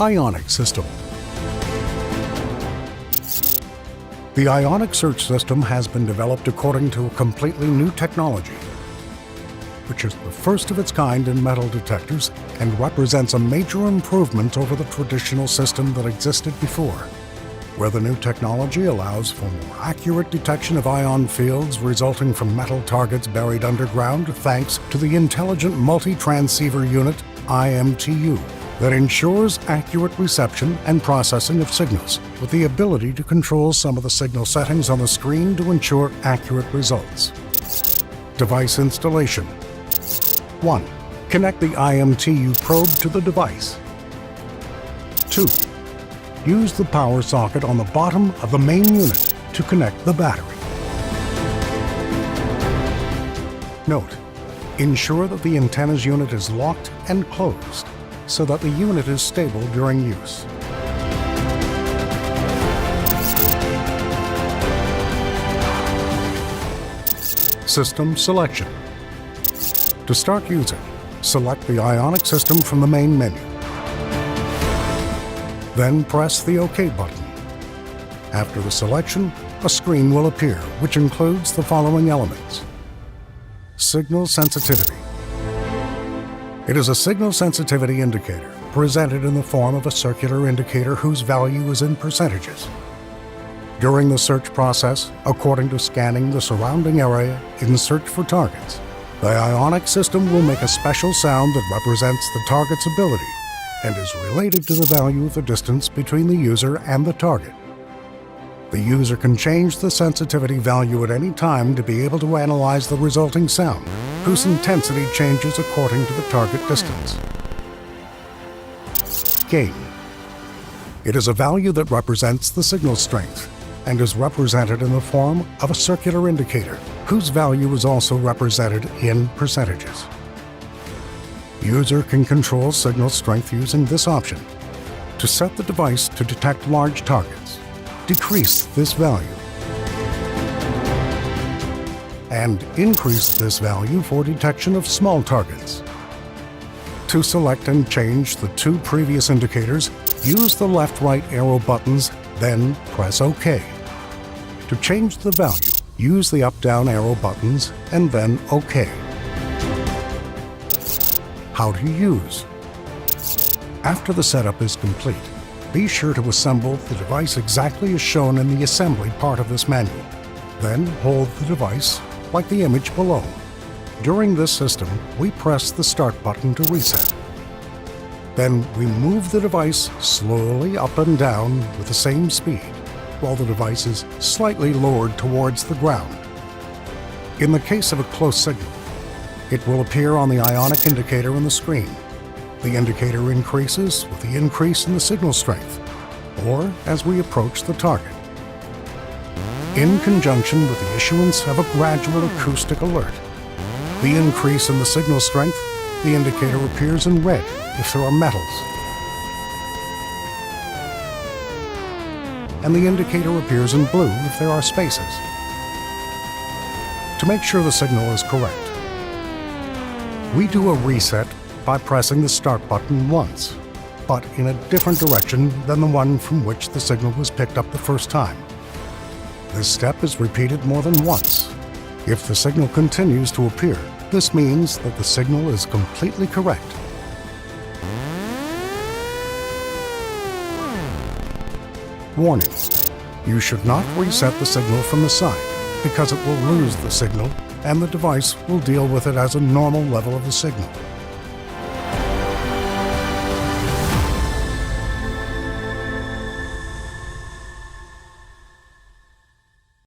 Ionic System. The Ionic search system has been developed according to a completely new technology, which is the first of its kind in metal detectors and represents a major improvement over the traditional system that existed before, where the new technology allows for more accurate detection of ion fields resulting from metal targets buried underground thanks to the Intelligent Multi-Transceiver Unit, IMTU, that ensures accurate reception and processing of signals, with the ability to control some of the signal settings on the screen to ensure accurate results. Device installation. 1. Connect the IMTU probe to the device. 2. Use the power socket on the bottom of the main unit to connect the battery. Note: ensure that the antenna's unit is locked and closed so that the unit is stable during use. System selection. To start using, select the Ionic system from the main menu. Then press the OK button. After the selection, a screen will appear, which includes the following elements. Signal sensitivity. It is a signal sensitivity indicator presented in the form of a circular indicator whose value is in percentages. During the search process, according to scanning the surrounding area in search for targets, the Ionic system will make a special sound that represents the target's ability and is related to the value of the distance between the user and the target. The user can change the sensitivity value at any time to be able to analyze the resulting sound, whose intensity changes according to the target distance. Gain. It is a value that represents the signal strength and is represented in the form of a circular indicator, whose value is also represented in percentages. User can control signal strength using this option. To set the device to detect large targets, decrease this value, and increase this value for detection of small targets. To select and change the two previous indicators, use the left-right arrow buttons, then press OK. To change the value, use the up-down arrow buttons, and then OK. How to use. After the setup is complete, be sure to assemble the device exactly as shown in the assembly part of this manual. Then hold the device like the image below. During this system, we press the Start button to reset. Then we move the device slowly up and down with the same speed, while the device is slightly lowered towards the ground. In the case of a close signal, it will appear on the Ionic indicator on the screen. The indicator increases with the increase in the signal strength, or as we approach the target. In conjunction with the issuance of a gradual acoustic alert, the increase in the signal strength, the indicator appears in red if there are metals, and the indicator appears in blue if there are spaces. To make sure the signal is correct, we do a reset by pressing the Start button once, but in a different direction than the one from which the signal was picked up the first time. This step is repeated more than once. If the signal continues to appear, this means that the signal is completely correct. Warning: you should not reset the signal from the side, because it will lose the signal and the device will deal with it as a normal level of the signal.